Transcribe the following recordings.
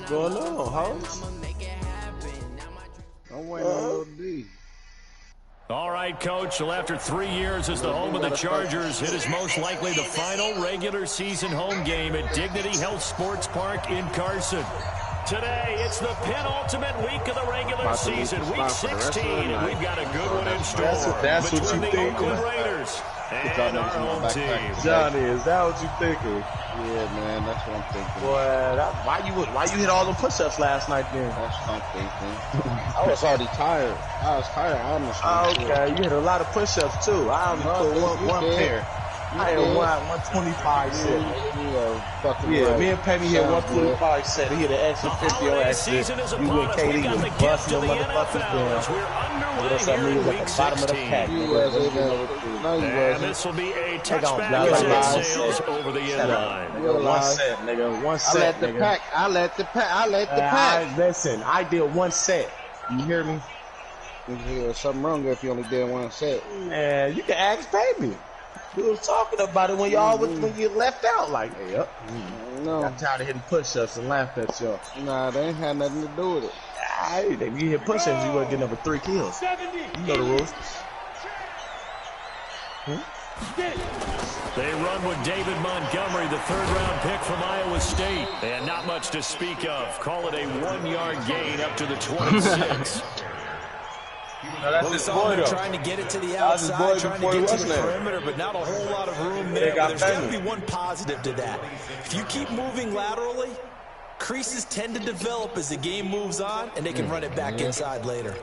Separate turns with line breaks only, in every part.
Going on, hoes?
I'm waiting on Lil D.
All right, Coach. Well, after 3 years as the home of the Chargers, it is most likely the final regular season home game at Dignity Health Sports Park in Carson. Today, it's the penultimate week of the regular season, week 16, and we've got a good one in store.
That's what you
between the
think.
Oakland Raiders and our home team.
Johnny, is that what you thinking?
Yeah, man, that's what I'm thinking.
Boy, why you hit all the push-ups last night then?
That's what I'm thinking. I was already tired. I was tired, honestly.
Oh, okay, you hit a lot of push-ups too. I only put one pair. I had 125 set. Yeah, me and Penny hit 125 set. He hit an extra 50 on accident. You and KD was busting the motherfuckers down. What's up, niggas at the bottom of the pack?
And this will be a touchback as it sails over the end line.
One set, nigga. One set, nigga.
I let the pack.
Listen, I did one set. You hear me?
There's something wrong if you only did one set.
Man, you can ask baby. We was talking about it when when you left out. Like, hey, up.
No.
Got tired of hitting push-ups and laughed at y'all.
Nah, they ain't had nothing to do with it.
If you hit push-ups, you wouldn't get over 3 kills. You know the rules.
They run with David Montgomery, the third-round pick from Iowa State. And not much to speak of. Call it a 1-yard gain up to the 26.
No, that's his boy, trying to get it to the outside, trying to get to the perimeter, but not a whole lot of room there. There's got to be one positive to that. If you keep moving laterally, creases tend to develop as the game moves on, and they can run it back inside later.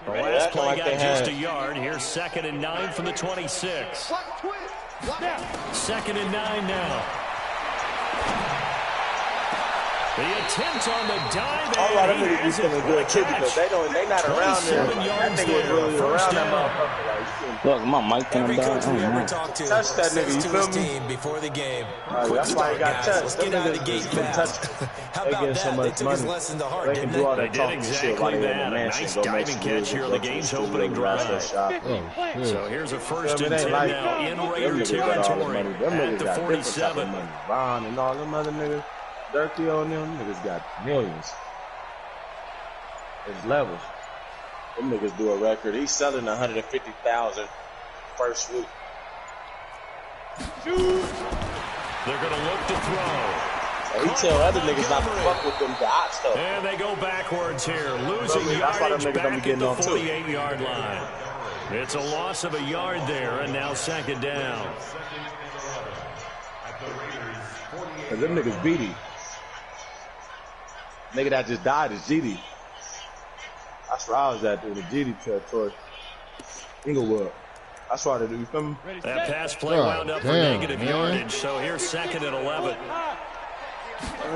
The last play got just a yard. Here's 2nd and 9 from the 26. 2nd and 9 now. The attempt on the dive.
All right, them niggas be feeling good too because they not around there. That nigga was really around that motherfucker.
Look, my mic
Every
coming
coach
down.
we ever talked to
touch that nigga, you
to
feel
his
me?
team before the game.
That's why he got touched.
Let's get out of the gate fast. How about that? They took his lesson to heart, didn't they?
They did exactly that. A nice diving catch here on the game's opening drive. So here's a 1st and 10 now in Raider territory at the 47.
Ron and all them other niggas. Dirty on them niggas got millions. It's levels. Them niggas do a record. He's selling 150,000 first week.
They're going to look to throw.
He tell other niggas not to fuck with them dot stuff.
And they go backwards here, losing yardage back at the 48-yard line. It's a loss of a yard there, and now 2nd down.
Cause them niggas beat. Nigga that just died is GD. That's where I was at in the GD territory. Inglewood. That's why they do. You feel me?
That pass play wound up for negative yardage, so here's 2nd and 11.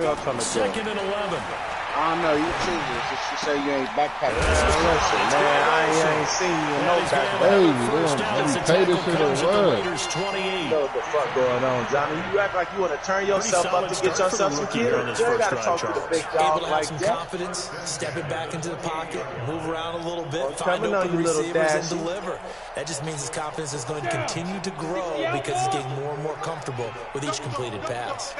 2nd and 11.
I don't know, you choose this. You say you ain't backpacking.
Listen, man, I ain't seen you in no backpack.
Hey,
pay this shit a word.
You know what the fuck going on, Johnny? You act like you want to turn yourself up to get yourself some kills. You gotta talk to the big dog
Able to have
like
some
that.
confidence, step it back into the pocket, move around a little bit, find
coming on,
open
you little
receivers, and
dashy.
deliver. That just means his confidence is going to continue to grow because he's getting more and more comfortable with each completed pass.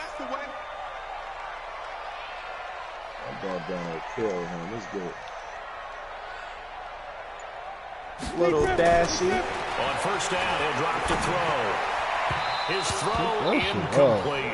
Down kill him. It's good. Little dashy.
On 1st down, he'll drop to throw. His throw incomplete.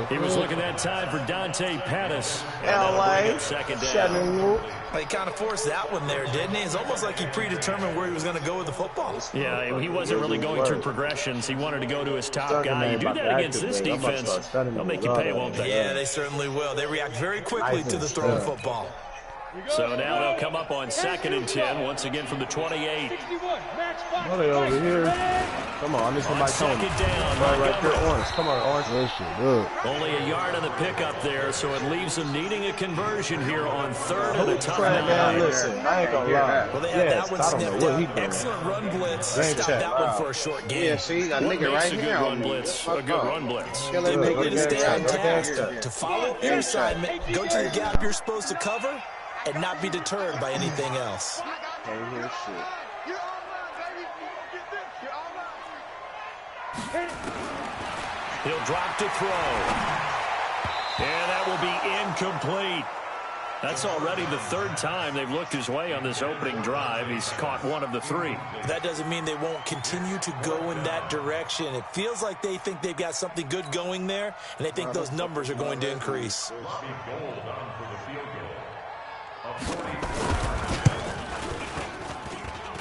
He was looking that time for Dante Pettis.
LA.
2nd down.
Well, he kind of forced that one there, didn't he? It's almost like he predetermined where he was going to go with the football.
Yeah, he wasn't really going through progressions. He wanted to go to his top guy. You do that against this defense, they'll make you pay, won't they?
Yeah, they certainly will. They react very quickly to the throw of football.
So now they'll come up on 2nd and 10, once again from the 28.
What are they over here? Come on, this one might come.
2nd down,
right there, Orange. Come on, Orange.
Only a yard on the pickup there, so it leaves them needing a conversion here on 3rd and a tough
man, listen, I ain't gonna lie.
Well, they had that one snipped out. Excellent run blitz. Stop that one for a short game.
Yeah, see, a nigga right here.
A good run blitz.
They make it to stay on task, to follow your assignment, go to the gap you're supposed to cover, and not be deterred by anything else.
Can't hear shit.
He'll drop to throw. And that will be incomplete. That's already the third time they've looked his way on this opening drive. He's caught one of the three.
That doesn't mean they won't continue to go in that direction. It feels like they think they've got something good going there, and they think those numbers are going to increase.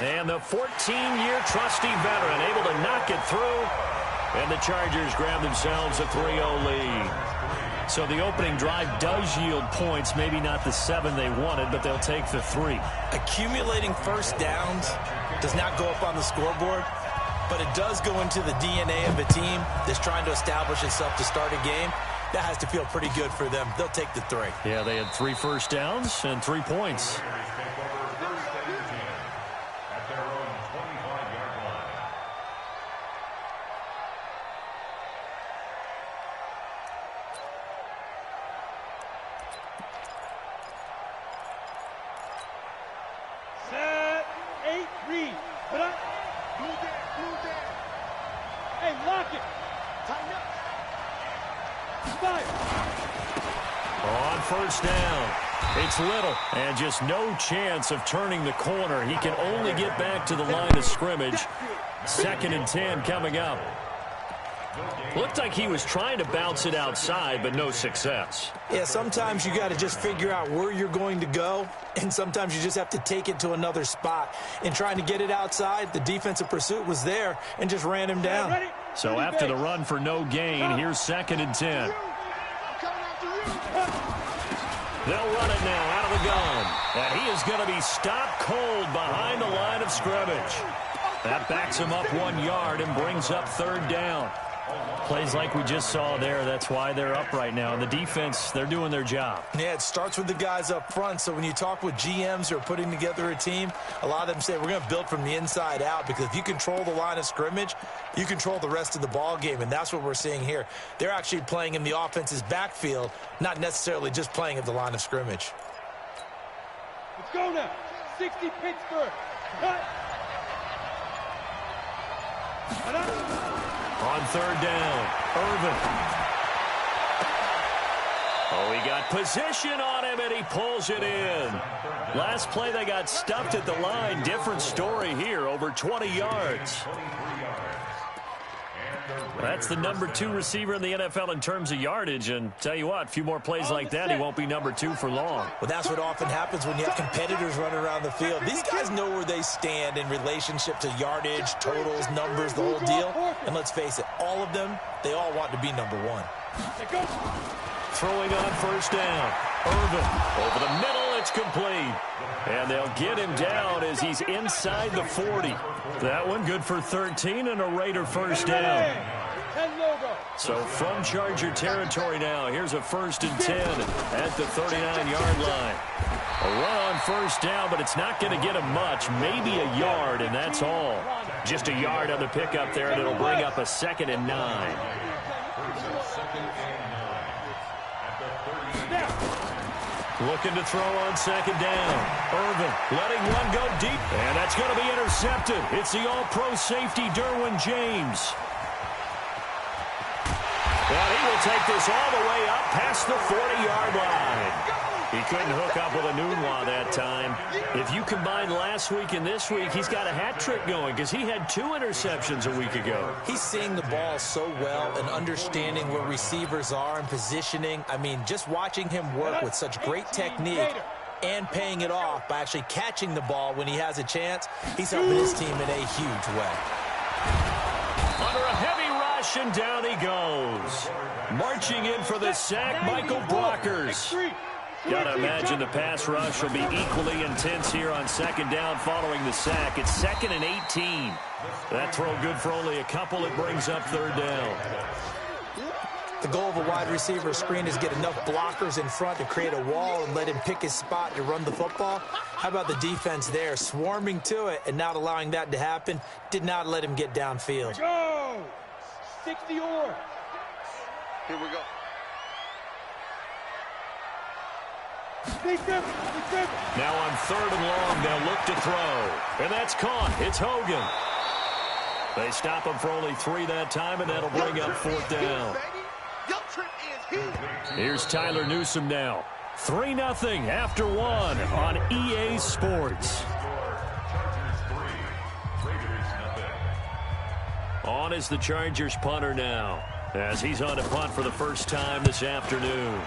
And the 14-year trusty veteran able to knock it through. And the Chargers grab themselves a 3-0 lead. So the opening drive does yield points, maybe not the 7 they wanted, but they'll take the 3.
Accumulating first downs does not go up on the scoreboard, but it does go into the DNA of a team that's trying to establish itself to start a game. That has to feel pretty good for them. They'll take the 3.
Yeah, they had 3 first downs and 3 points. On first down, it's Little, and just no chance of turning the corner. He can only get back to the line of scrimmage. 2nd and 10 coming up. Looked like he was trying to bounce it outside, but no success.
Yeah, sometimes you got to just figure out where you're going to go, and sometimes you just have to take it to another spot. In trying to get it outside, the defensive pursuit was there and just ran him down.
So after the run for no gain, here's 2nd and 10. They'll run it now out of the gun. And he is going to be stopped cold behind the line of scrimmage. That backs him up 1 yard and brings up 3rd down. Plays like we just saw there. That's why they're up right now. And the defense, they're doing their job.
Yeah, it starts with the guys up front. So when you talk with GMs who are putting together a team, a lot of them say we're going to build from the inside out, because if you control the line of scrimmage, you control the rest of the ball game. And that's what we're seeing here. They're actually playing in the offense's backfield, not necessarily just playing at the line of scrimmage.
Let's go now. 60 Pittsburgh. Cut.
On 3rd down, Irvin. Oh, he got position on him, and he pulls it in. Last play, they got stuffed at the line. Different story here, over 20 yards. That's the number 2 receiver in the NFL in terms of yardage, and tell you what, a few more plays like that, he won't be number 2 for long.
Well, that's what often happens when you have competitors running around the field. These guys know where they stand in relationship to yardage, totals, numbers, the whole deal. And let's face it, all of them, they all want to be number 1.
Throwing on first down, Irvin over the middle, it's complete. And they'll get him down as he's inside the 40. That one good for 13 and a Raider first down. So from Charger territory now, here's a 1st and 10 at the 39-yard line. A run on first down, but it's not going to get him much, maybe a yard, and that's all. Just a yard on the pickup there, and it'll bring up a 2nd and 9. Looking to throw on 2nd down. Irvin letting one go deep, and that's going to be intercepted. It's the all-pro safety, Derwin James. And he will take this all the way up past the 40-yard line. He couldn't hook up with a Nunwa that time. If you combine last week and this week, he's got a hat trick going because he had 2 interceptions a week ago.
He's seeing the ball so well and understanding where receivers are and positioning. I mean, just watching him work with such great technique and paying it off by actually catching the ball when he has a chance, he's helping his team in a huge way.
Under a heavy rush, and down he goes. Marching in for the sack, Michael Brockers. Got to imagine the pass rush will be equally intense here on 2nd down following the sack. It's 2nd and 18. That throw good for only a couple. It brings up 3rd down.
The goal of a wide receiver screen is get enough blockers in front to create a wall and let him pick his spot to run the football. How about the defense there, swarming to it and not allowing that to happen? Did not let him get downfield.
Go! 60 or.
Here we go.
Now on 3rd and long, they'll look to throw. And that's caught. It's Hogan. They stop him for only 3 that time, and that'll bring up 4th down.
Your trip is
Here's Tyler Newsome now. 3-0 after 1 on EA Sports. On is the Chargers punter now, as he's on to punt for the first time this afternoon.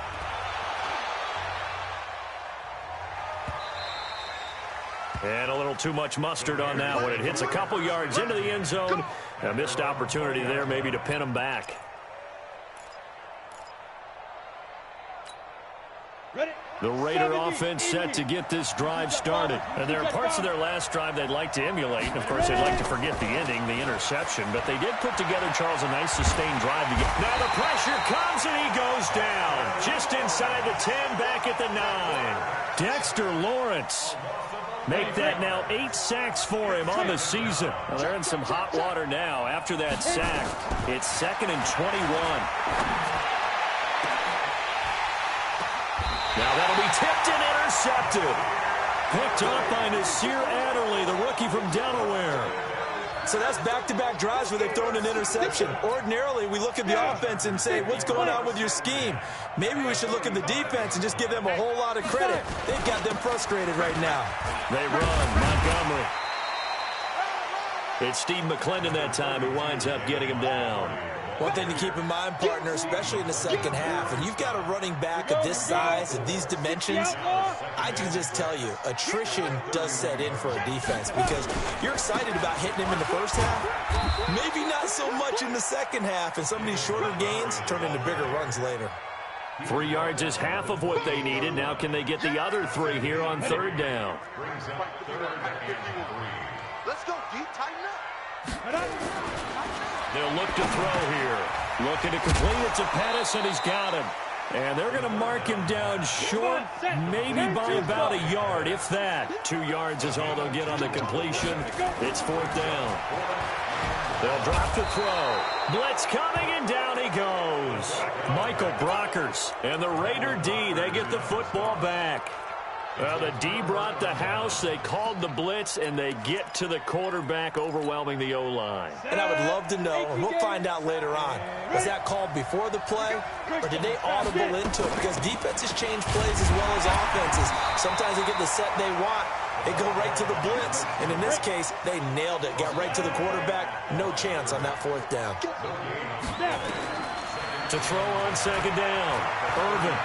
And a little too much mustard on that one. It hits a couple yards into the end zone. A missed opportunity there maybe to pin him back. The Raider offense set to get this drive started. And there are parts of their last drive they'd like to emulate. And, of course, they'd like to forget the ending, the interception. But they did put together, Charles, a nice sustained drive to get. Now the pressure comes and he goes down. Just inside the 10, back at the 9. Dexter Lawrence. Make that now 8 sacks for him on the season. Well, they're in some hot water now after that sack. It's 2nd and 21. Now that'll be tipped and intercepted. Picked up by Nasir Adderley, the rookie from Delaware.
So that's back-to-back drives where they've thrown an interception. Ordinarily, we look at the offense and say, what's going on with your scheme? Maybe we should look at the defense and just give them a whole lot of credit. They've got them frustrated right now.
They run. Montgomery. It's Steve McClendon that time who winds up getting him down.
One thing to keep in mind, partner, especially in the second half, and you've got a running back of this size, of these dimensions, I can just tell you, attrition does set in for a defense because you're excited about hitting him in the first half, maybe not so much in the second half, and some of these shorter gains turn into bigger runs later.
3 yards is half of what they needed. Now can they get the other 3 here on 3rd down?
Let's go, D. Tighten up.
They'll look to throw here. Looking to complete it to Pettis, and he's got him. And they're going to mark him down short, maybe by about a yard, if that. 2 yards is all they'll get on the completion. It's 4th down. They'll drop to throw. Blitz coming, and down he goes. Michael Brockers and the Raider D, they get the football back. Well, the D brought the house. They called the blitz, and they get to the quarterback, overwhelming the O-line.
And I would love to know, and we'll find out later on, was that called before the play, or did they audible into it? Because defenses change plays as well as offenses. Sometimes they get the set they want. They go right to the blitz, and in this case, they nailed it. Got right to the quarterback. No chance on that 4th down.
To throw on 2nd down, Irvin.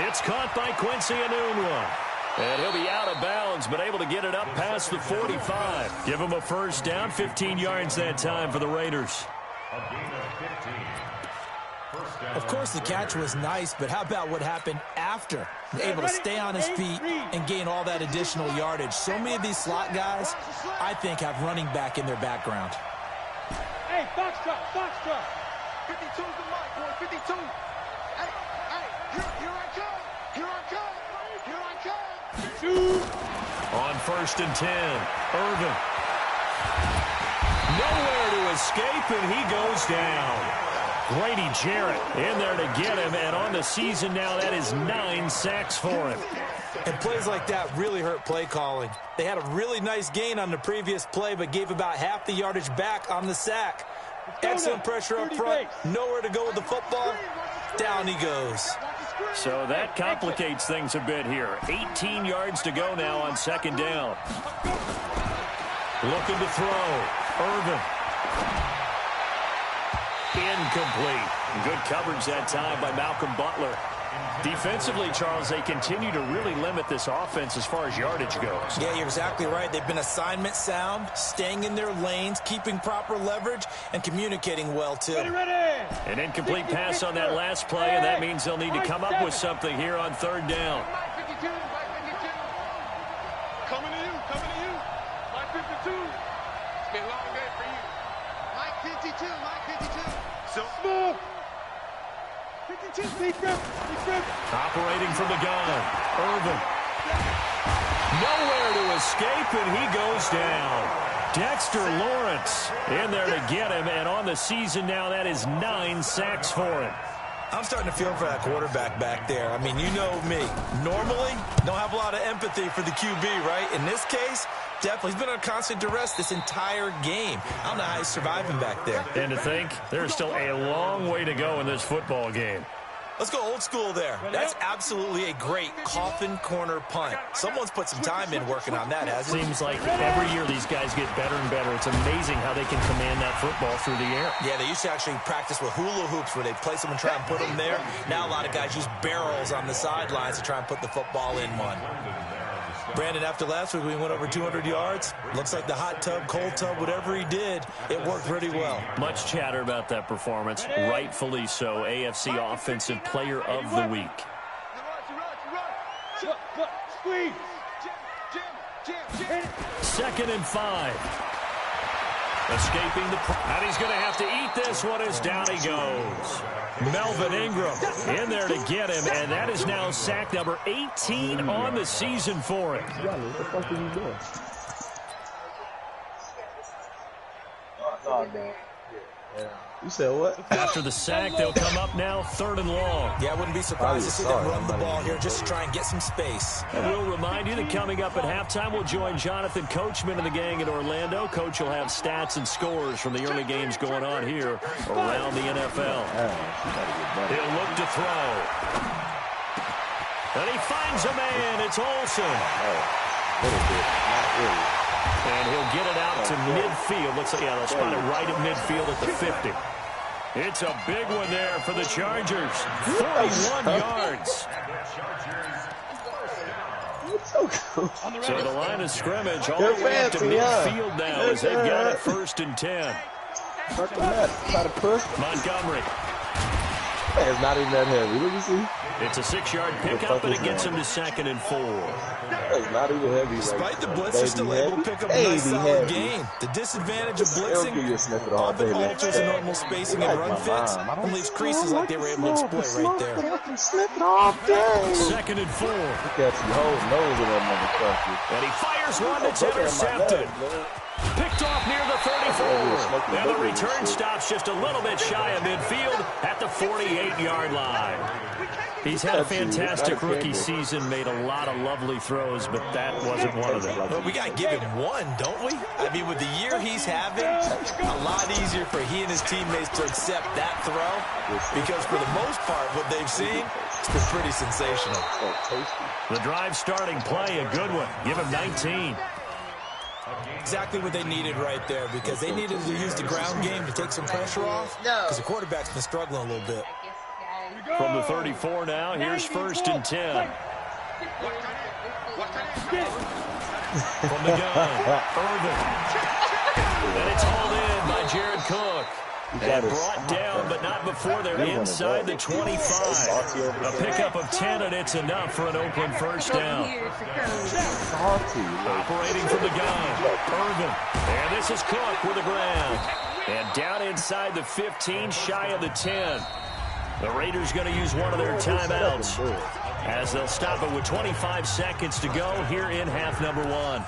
It's caught by Quincy Enunwa. And he'll be out of bounds, but able to get it up past the 45. Give him a first down, 15 yards that time for the Raiders.
Of course, the catch was nice, but how about what happened after? Able to stay on his feet and gain all that additional yardage. So many of these slot guys, I think, have running back in their background.
Hey, Foxtrot, Foxtrot.
52's the mic, boy, 52. Hey, here I come. Here I come. Here I come.
Shoot.
On 1st and 10, Irvin. Nowhere to escape, and he goes down. Grady Jarrett in there to get him, and on the season now, that is 9 sacks for him.
And plays like that really hurt play calling. They had a really nice gain on the previous play, but gave about half the yardage back on the sack. Excellent pressure up front, nowhere to go with the football. Down he goes.
So that complicates things a bit here. 18 yards to go now on 2nd down. Looking to throw. Irvin. Incomplete. Good coverage that time by Malcolm Butler. Defensively, Charles, they continue to really limit this offense as far as yardage goes.
Yeah, you're exactly right. They've been assignment sound, staying in their lanes, keeping proper leverage, and communicating well, too.
Ready.
An incomplete pass on that last play, and that means they'll need to come up with something here on 3rd down.
Mike 52, Mike 52. Coming to you, coming to you. Mike 52. It's been a long day for you. Mike 52, Mike 52. So
Smoke. 52, deep grip.
Operating from the gun, Irvin. Nowhere to escape, and he goes down. Dexter Lawrence in there to get him, and on the season now, that is 9 sacks for him.
I'm starting to feel for that quarterback back there. I mean, you know me. Normally, don't have a lot of empathy for the QB, right? In this case, definitely. He's been on constant duress this entire game. I don't know how he's surviving back there.
And to think, there's still a long way to go in this football game.
Let's go old school there. That's absolutely a great coffin corner punt. Someone's put some time in working on that, hasn't it?
Seems like every year these guys get better and better. It's amazing how they can command that football through the air.
Yeah, they used to actually practice with hula hoops where they'd place them and try and put them there. Now a lot of guys use barrels on the sidelines to try and put the football in one. Brandon, after last week, we went over 200 yards. Looks like the hot tub, cold tub, whatever he did, it worked pretty well.
Much chatter about that performance. Rightfully so. AFC Offensive Player of the Week. Second and 5. Escaping the... And he's going to have to eat this one as down he goes. Melvin Ingram in there to get him, and that is now sack number 18 on the season for him.
What the fuck are you doing? Oh, man. Yeah. You said what?
After the sack, they'll come up now 3rd and long.
Yeah, I wouldn't be surprised to see them run the ball here just to try and get some space.
And we'll remind you that coming up at halftime, we'll join Jonathan Coachman and the gang in Orlando. Coach will have stats and scores from the early games going on here around the NFL. He'll look to throw. And he finds a man. It's Olsen. And he'll get it out to midfield. Looks like, yeah, they'll spot it right at midfield at the 50. It's a big one there for the Chargers. 41 yards. So the line of scrimmage all the way up to midfield now as they've got it 1st and 10.
Try to push.
Montgomery.
It's not even that heavy. Look, you see?
It's a 6-yard pickup, and it gets him to 2nd and 4.
It's not even heavy.
Despite the blitz, they're still able to pick up a nice solid gain. The disadvantage of blitzing often alters the normal spacing and run fits and leaves creases like they were able to exploit right there.
2nd and 4.
Look at you, whole nose of that motherfucker.
And he fires one that's intercepted. Picked off near the 34. Now the return stops just a little bit shy of midfield at the 48-yard line. He's had a fantastic rookie season, made a lot of lovely throws, but that wasn't one of them.
But we got to give him one, don't we? I mean, with the year he's having, a lot easier for he and his teammates to accept that throw because for the most part, what they've seen, it's been pretty sensational.
The drive starting play, a good one. Give him 19.
Exactly what they needed right there because they needed to use the ground game to take some pressure off because the quarterback's been struggling a little bit.
From the 34 now, here's 1st and 10. From the gun, Irvin. And it's hauled in by Jared Cook. And brought down, but not before they're inside the 25. A pickup of 10, and it's enough for an Oakland first down. Operating from the gun, Irvin. And this is Cook with the ground. And down inside the 15, shy of the 10. The Raiders going to use one of their timeouts as they'll stop it with 25 seconds to go here in half number 1.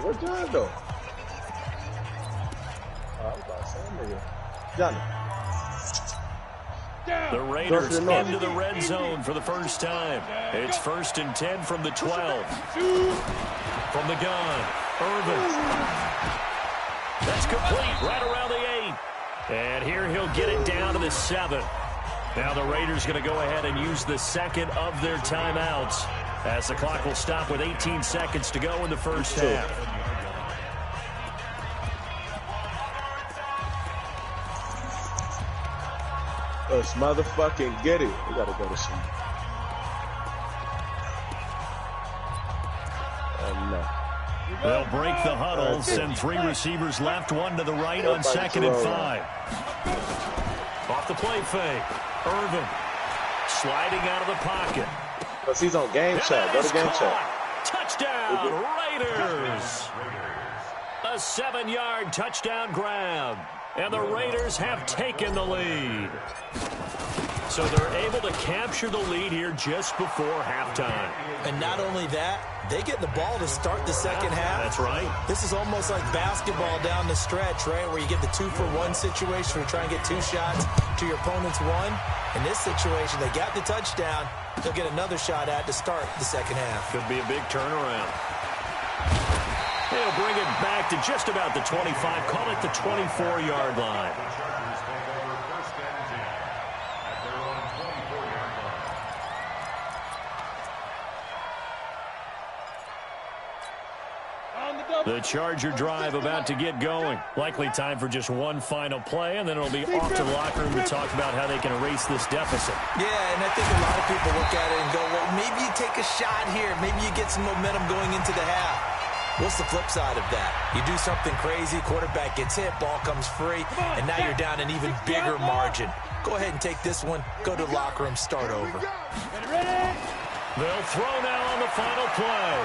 Where's John though? I was about to say, nigga. Johnny.
The Raiders into the red zone for the first time. It's 1st and 10 from the 12. From the gun, Irvin. That's complete right around the 8. And here he'll get it down to the 7. Now the Raiders going to go ahead and use the second of their timeouts as the clock will stop with 18 seconds to go in the first half.
Let's motherfucking get it. We gotta go to sleep. No.
They'll break the huddle, send 3 receivers left, 1 to the right on 2nd and 5. Off the play fake. Irvin sliding out of the pocket.
Because he's on game chat. Go to game chat.
Touchdown, Raiders! A 7-yard touchdown grab. And the Raiders have taken the lead. So they're able to capture the lead here just before halftime.
And not only that, they get the ball to start the second half.
That's right.
This is almost like basketball down the stretch, right, where you get the 2-for-1 situation where you try and get 2 shots to your opponent's 1. In this situation, they got the touchdown. They'll get another shot at to start the second half.
Could be a big turnaround. They'll bring it back to just about the 25. Call it the 24-yard line. The Charger drive about to get going. Likely time for just one final play, and then it'll be off to the locker room to talk about how they can erase this deficit.
Yeah, and I think a lot of people look at it and go, well, maybe you take a shot here. Maybe you get some momentum going into the half. What's the flip side of that? You do something crazy, quarterback gets hit, ball comes free, and now you're down an even bigger margin. Go ahead and take this one, go to the locker room, start over.
They'll throw now on the final play.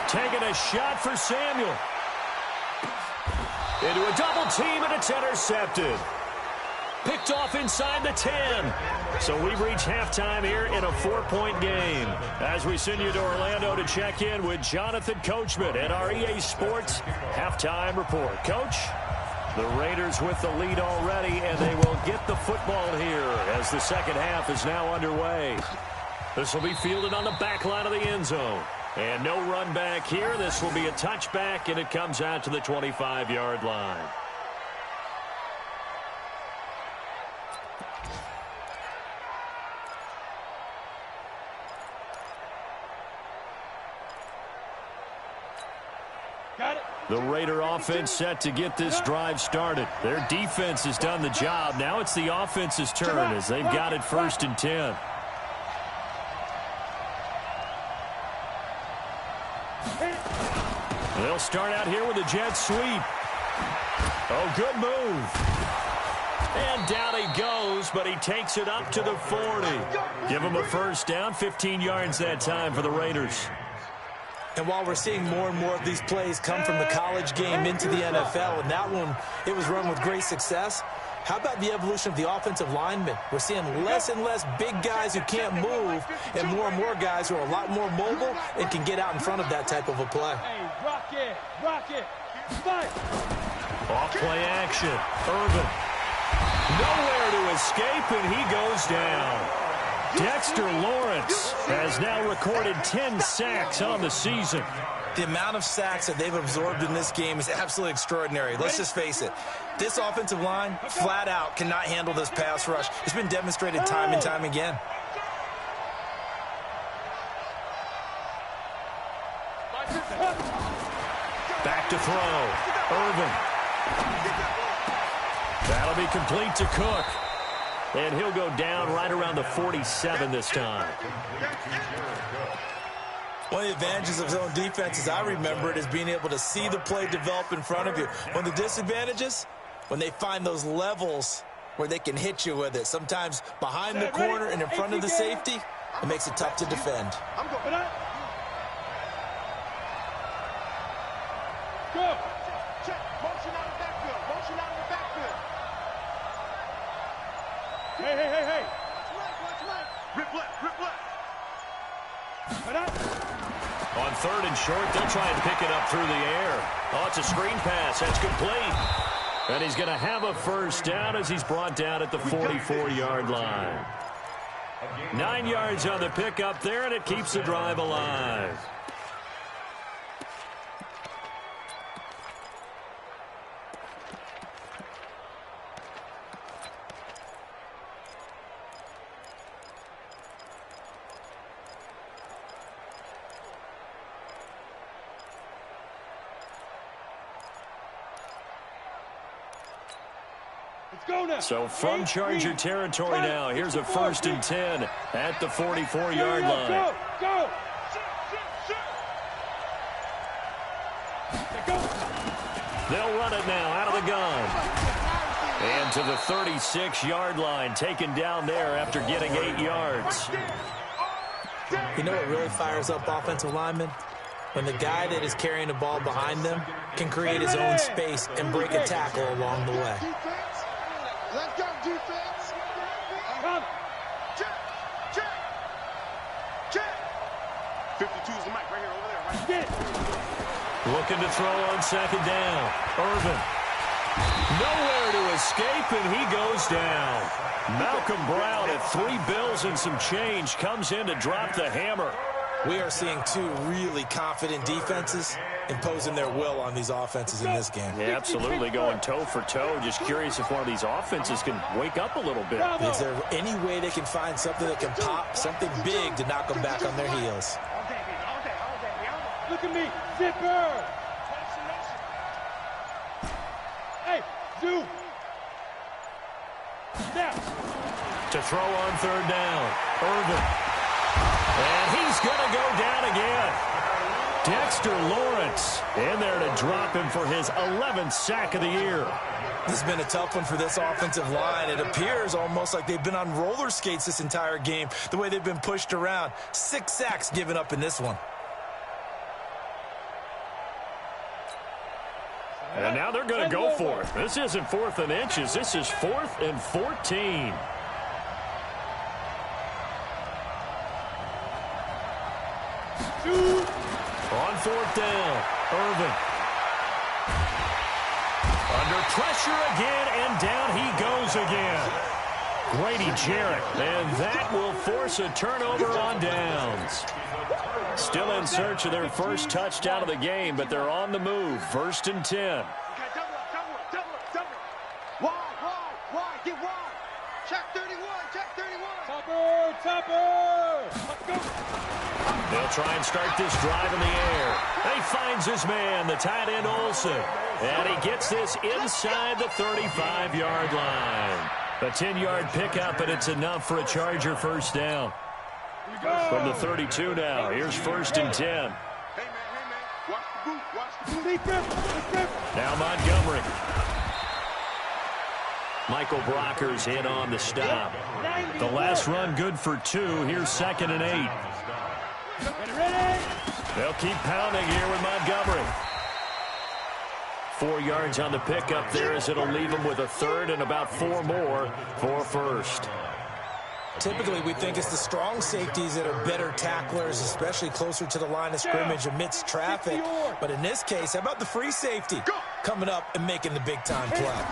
Taking a shot for Samuel. Into a double team, and it's intercepted. Picked off inside the 10. So we've reached halftime here in a 4-point game. As we send you to Orlando to check in with Jonathan Coachman at our EA Sports Halftime Report. Coach, the Raiders with the lead already, and they will get the football here as the second half is now underway. This will be fielded on the back line of the end zone. And no run back here. This will be a touchback, and it comes out to the 25-yard line. The Raider offense set to get this drive started. Their defense has done the job. Now it's the offense's turn as they've got it 1st and 10. They'll start out here with a jet sweep. Oh, good move. And down he goes, but he takes it up to the 40. Give him a first down, 15 yards that time for the Raiders.
And while we're seeing more and more of these plays come from the college game into the NFL, and that one, it was run with great success, how about the evolution of the offensive linemen? We're seeing less and less big guys who can't move and more guys who are a lot more mobile and can get out in front of that type of a play.
Hey, rock it, fight.
Off play action, Irvin. Nowhere to escape, and he goes down. Dexter Lawrence has now recorded 10 sacks on the season.
The amount of sacks that they've absorbed in this game is absolutely extraordinary. Let's just face it. This offensive line, flat out, cannot handle this pass rush. It's been demonstrated time and time again.
Back to throw. Irvin. That'll be complete to Cook. And he'll go down right around the 47 this time.
One of the advantages of zone defense, as I remember it, is being able to see the play develop in front of you. One of the disadvantages, when they find those levels where they can hit you with it. Sometimes behind the corner and in front of the safety, it makes it tough to defend.
Go.
Check. Motion out of the backfield. Motion out of the backfield.
Hey.
Watch right. Rip left.
On 3rd and short, they'll try and pick it up through the air. Oh, it's a screen pass. That's complete. And he's going to have a first down as he's brought down at the 44-yard line. 9 yards on the pickup there, and it keeps the drive alive. So from Charger territory now, here's a 1st and 10 at the 44-yard line.
Go.
They'll run it now out of the gun. And to the 36-yard line, taken down there after getting 8 yards.
You know what really fires up offensive linemen? when the guy that is carrying the ball behind them can create his own space and break a tackle along the way.
Let's go, defense. Come. Check. Check. Check. 52 is the mic right here, over there. Right. Get it.
Looking to throw on second down. Irvin. Nowhere to escape, and he goes down. Malcolm Brown at 3 bills and some change comes in to drop the hammer.
We are seeing two really confident defenses imposing their will on these offenses in this game.
Yeah, absolutely, going toe for toe. Just curious if one of these offenses can wake up a little bit.
Is there any way they can find something that can pop, something big to knock them back on their heels?
Look at me, zipper. Hey, zoom. Now.
To throw on third down, Irvin. And he's going to go down again. Dexter Lawrence in there to drop him for his 11th sack of the year.
This has been a tough one for this offensive line. It appears almost like they've been on roller skates this entire game, the way they've been pushed around. 6 sacks given up in this one.
And now they're going to go for it. This isn't 4th and inches. This is 4th and 14. On 4th down, Irvin. Under pressure again, and down he goes again. Grady Jarrett, and that will force a turnover on downs. Still in search of their first touchdown of the game, but they're on the move. 1st and 10.
Wide, get wide. Check 31, check 31.
Topper. Let's go.
They'll try and start this drive in the air. He finds his man, the tight end Olsen. And he gets this inside the 35-yard line. A 10-yard pickup, and it's enough for a Charger first down. From the 32 now, here's 1st and 10.
Hey, man, watch the boot.
Now Montgomery. Michael Brocker's in on the stop. The last run good for 2. Here's 2nd and 8. They'll keep pounding here with Montgomery. 4 yards on the pickup there as it'll leave him with a 3rd and about 4 more for 1st.
Typically, we think it's the strong safeties that are better tacklers, especially closer to the line of scrimmage amidst traffic. But in this case, how about the free safety coming up and making the big-time play?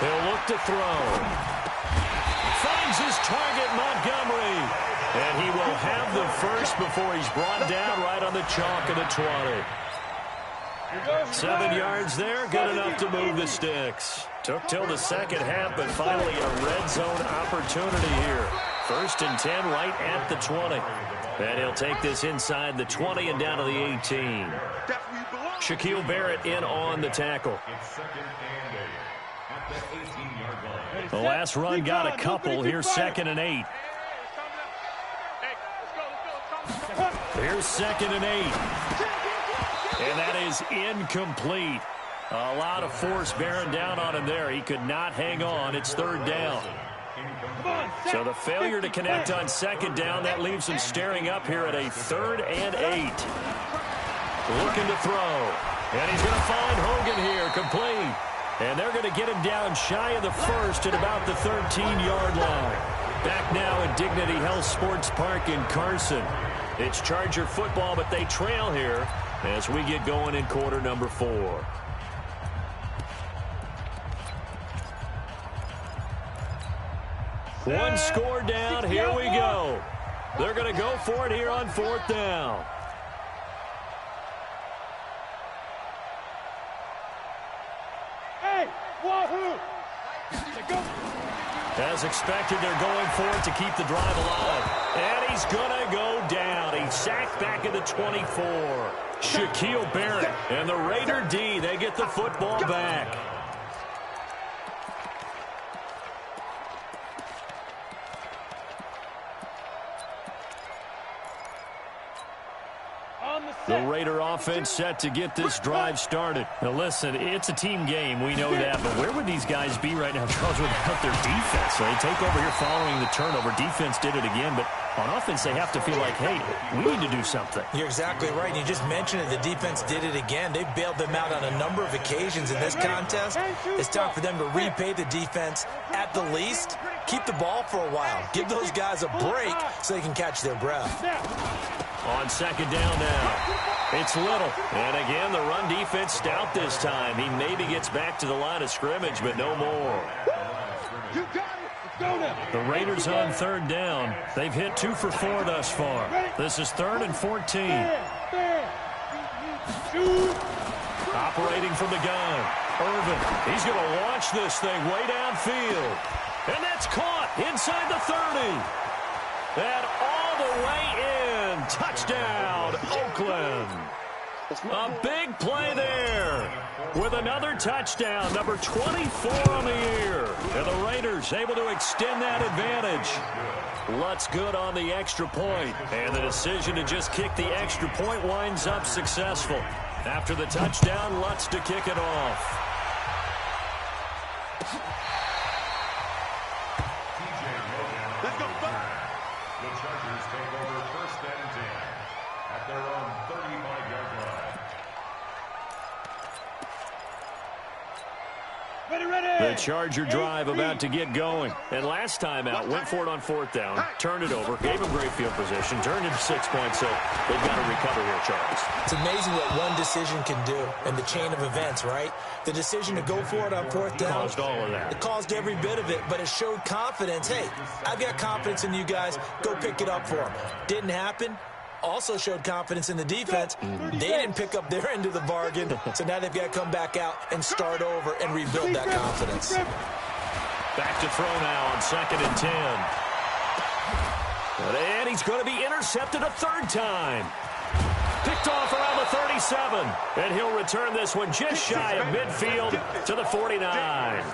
He'll look to throw. Finds his target, Montgomery. And he will have the first before he's brought down right on the chalk of the 20. 7 yards there, good enough to move the sticks. Took till the second half, but finally a red zone opportunity here. 1st and 10 right at the 20. And he'll take this inside the 20 and down to the 18. Shaquille Barrett in on the tackle. The last run got a couple. Here's 2nd and 8. Here's 2nd and 8. And that is incomplete. A lot of force bearing down on him there. He could not hang on. It's 3rd down. So the failure to connect on 2nd down, that leaves him staring up here at a 3rd and 8. Looking to throw. And he's going to find Hogan here, complete. And they're going to get him down shy of the 1st at about the 13-yard line. Back now at Dignity Health Sports Park in Carson. It's Charger football, but they trail here as we get going in quarter number 4. One score down. Here we go. They're going to go for it here on 4th down.
Hey, wahoo!
As expected, they're going for it to keep the drive alive. And he's going to go down. He's sacked back at the 24. Shaquille Barrett and the Raider D, they get the football back.
On the
The Raider offense set to get this drive started. Now, listen, it's a team game. We know that. But where would these guys be right now, Charles, without their defense? So they take over here following the turnover. Defense did it again, but on offense, they have to feel like, hey, we need to do something.
You're exactly right. You just mentioned it. The defense did it again. They bailed them out on a number of occasions in this contest. It's time for them to repay the defense at the least. Keep the ball for a while. Give those guys a break so they can catch their breath.
On second down now, it's Little. And again, the run defense stout this time. He maybe gets back to the line of scrimmage, but no more. The Raiders on third down. They've hit 2 for 4 thus far. This is 3rd and 14. Operating from the gun. Irvin, he's going to launch this thing way downfield. And that's caught inside the 30. And all the way in. Touchdown, Oakland. A big play there with another touchdown, number 24 on the year. And the Raiders able to extend that advantage. Lutz good on the extra point. And the decision to just kick the extra point winds up successful. After the touchdown, Lutz to kick it off.
Let's go. The Chargers take over 1st and 10 at their own 35-yard line.
The Charger drive about to get going. And last time out, went for it on 4th down, turned it over, gave him great field position, turned it to 6 points, so they've got to recover here, Charles.
It's amazing what one decision can do in the chain of events, right? The decision to go for it on 4th down.
Caused all of that.
It caused every bit of it, but it showed confidence. Hey, I've got confidence in you guys. Go pick it up for them. Didn't happen. Also showed confidence in the defense. They didn't pick up their end of the bargain, so now they've got to come back out and start over and rebuild that confidence.
Back to throw now on 2nd and 10. And he's going to be intercepted a 3rd time. Picked off around the 37. And he'll return this one just shy of midfield to the 49.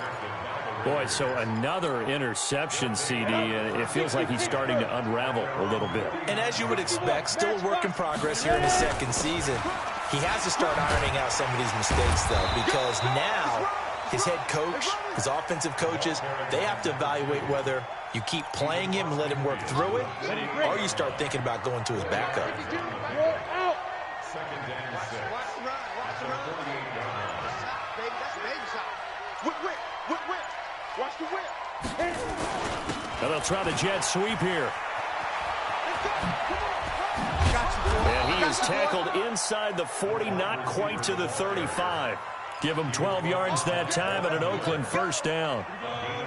Boy, so another interception, CD, and it feels like he's starting to unravel a little bit.
And as you would expect, still a work in progress here in his 2nd season. He has to start ironing out some of these mistakes, though, because now his head coach, his offensive coaches, they have to evaluate whether you keep playing him and let him work through it, or you start thinking about going to his backup.
2nd and 6. Watch the whip.
And they'll try the jet sweep here. And he is tackled inside the 40, not quite to the 35. Give him 12 yards that time and an Oakland 1st down.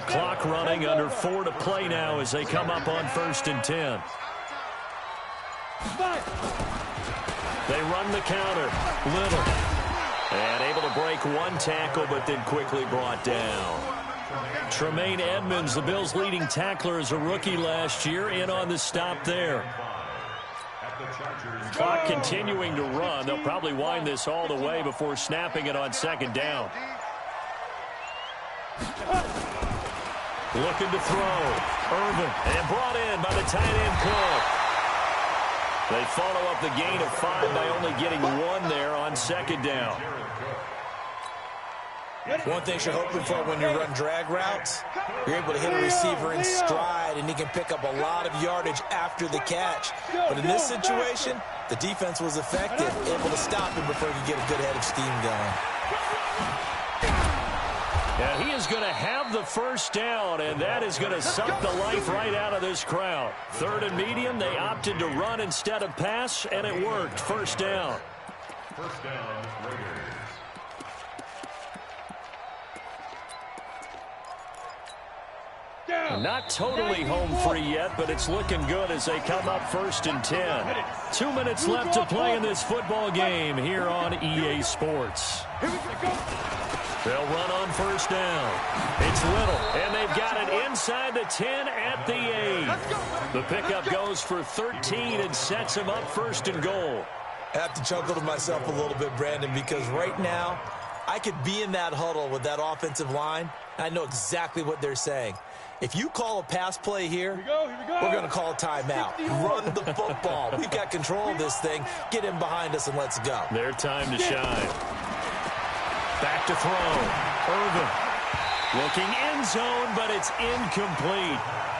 Clock running, under 4 to play now as they come up on 1st and 10. They run the counter. Little. And able to break one tackle, but then quickly brought down. Tremaine Edmonds, the Bills' leading tackler as a rookie last year, in on the stop there. Clock continuing to run. They'll probably wind this all the way before snapping it on 2nd down. Looking to throw. Irvin, and brought in by the tight end Cook. They follow up the gain of 5 by only getting 1 there on 2nd down.
One thing you're hoping for when you run drag routes, you're able to hit a receiver in stride, and he can pick up a lot of yardage after the catch. But in this situation, the defense was effective, able to stop him before he could get a good head of steam going.
And he is going to have the 1st down, and that is going to suck the life right out of this crowd. 3rd and medium, they opted to run instead of pass, and it worked. 1st down.
1st down, Raiders.
Not totally home free yet, but it's looking good as they come up 1st and 10. 2 minutes left to play in this football game here on EA Sports. They'll run on 1st down. It's Little, and they've got it inside the 10 at the 8. The pickup goes for 13 and sets him up 1st and goal.
I have to chuckle to myself a little bit, Brandon, because right now I could be in that huddle with that offensive line. I know exactly what they're saying. If you call a pass play here, we're going to call a timeout. Run the football. We've got control of this thing. Get in behind us and let's go.
Their time to shine. Back to throw. Irvin looking end zone, but it's incomplete.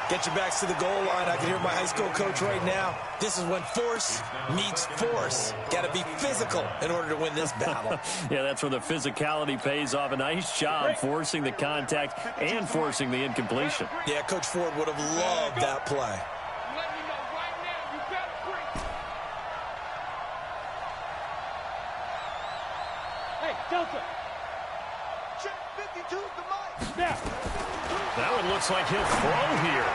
Get your backs to the goal line. I can hear my high school coach right now. This is when force meets force. Got to be physical in order to win this battle.
Yeah, that's where the physicality pays off. A nice job forcing the contact and forcing the incompletion.
Yeah, Coach Ford would have loved that play.
Hey, Delta.
Check 52 the mic.
Now.
That one looks like he'll throw here.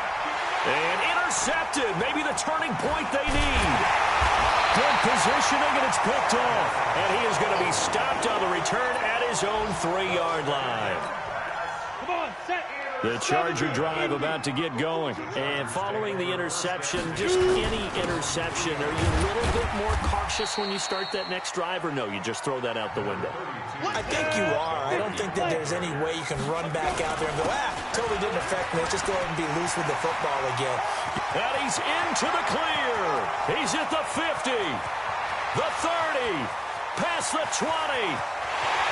And intercepted. Maybe the turning point they need. Good positioning, and it's picked off. And he is going to be stopped on the return at his own 3-yard line.
Come on, set.
The Charger drive about to get going. And following the interception, just any interception, are you a little bit more cautious when you start that next drive, or no, you just throw that out the window?
I think you are. I don't think that there's any way you can run back out there and go, totally didn't affect me. Let's just go ahead and be loose with the football again.
And he's into the clear. He's at the 50, the 30, past the 20.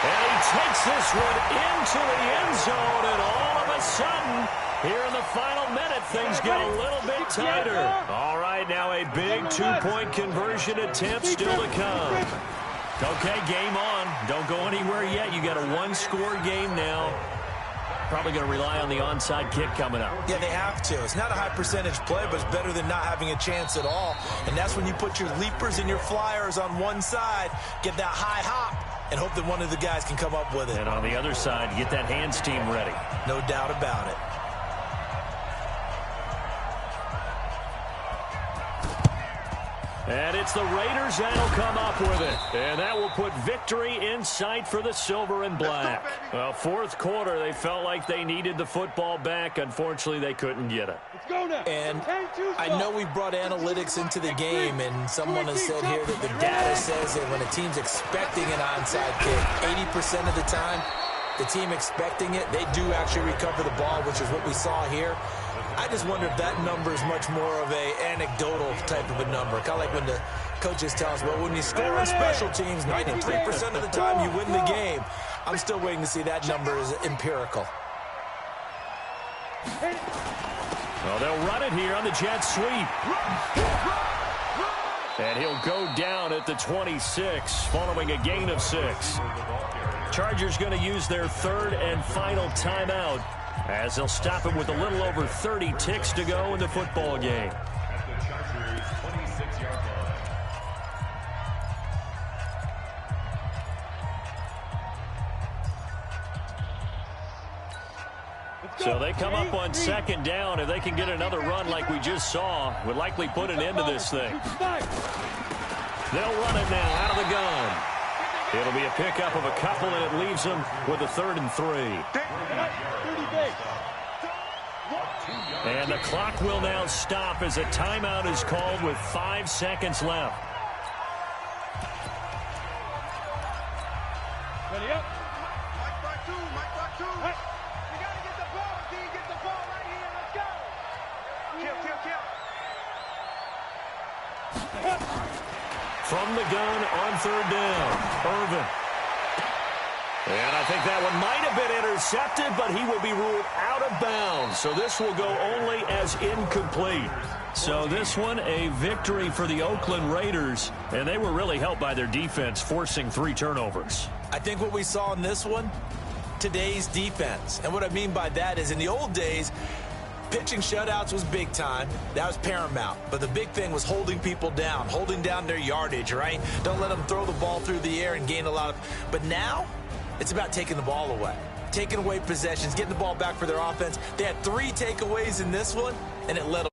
And he takes this one into the end zone, and all of a sudden, here in the final minute, things get a little bit tighter. All right, now a big two-point conversion attempt still to come. Okay, game on. Don't go anywhere yet. You got a one-score game now. Probably going to rely on the onside kick coming up.
Yeah, they have to. It's not a high-percentage play, but it's better than not having a chance at all. And that's when you put your leapers and your flyers on one side, get that high hop, and hope that one of the guys can come up with it.
And on the other side, get that hands team ready.
No doubt about it.
And it's the Raiders that'll come up with it. And that will put victory in sight for the silver and black. Well, fourth quarter, they felt like they needed the football back. Unfortunately, they couldn't get it.
And I know we brought analytics into the game, and someone has said here that the data says that when a team's expecting an onside kick, 80% of the time, the team expecting it, they do actually recover the ball, which is what we saw here. I just wonder if that number is much more of a anecdotal type of a number. Kind of like when the coaches tell us, well, when you score on special teams, 93% of the time you win the game. I'm still waiting to see that number is empirical.
Well, they'll run it here on the jet sweep. And he'll go down at the 26, following a gain of 6. Chargers going to use their third and final timeout, as they'll stop him with a little over 30 ticks to go in the football game. So they come up on second down. If they can get another run like we just saw, would likely put an end to this thing. They'll run it now out of the gun. It'll be a pickup of a couple, and it leaves them with a 3rd and 3. And the clock will now stop as a timeout is called with 5 seconds left.
Ready up.
Mike back two.
Hey.
You got to get the ball, D. Get the ball right here. Let's go. Kill.
From the gun on 3rd down, Irvin. And I think that one might have been intercepted, but he will be ruled out of bounds. So this will go only as incomplete. So this one, a victory for the Oakland Raiders. And they were really helped by their defense, forcing 3 turnovers.
I think what we saw in this one, today's defense. And what I mean by that is in the old days, pitching shutouts was big time. That was paramount. But the big thing was holding people down, holding down their yardage, right? Don't let them throw the ball through the air and gain a lot of... But now, it's about taking the ball away. Taking away possessions, getting the ball back for their offense. They had 3 takeaways in this one, and it led them.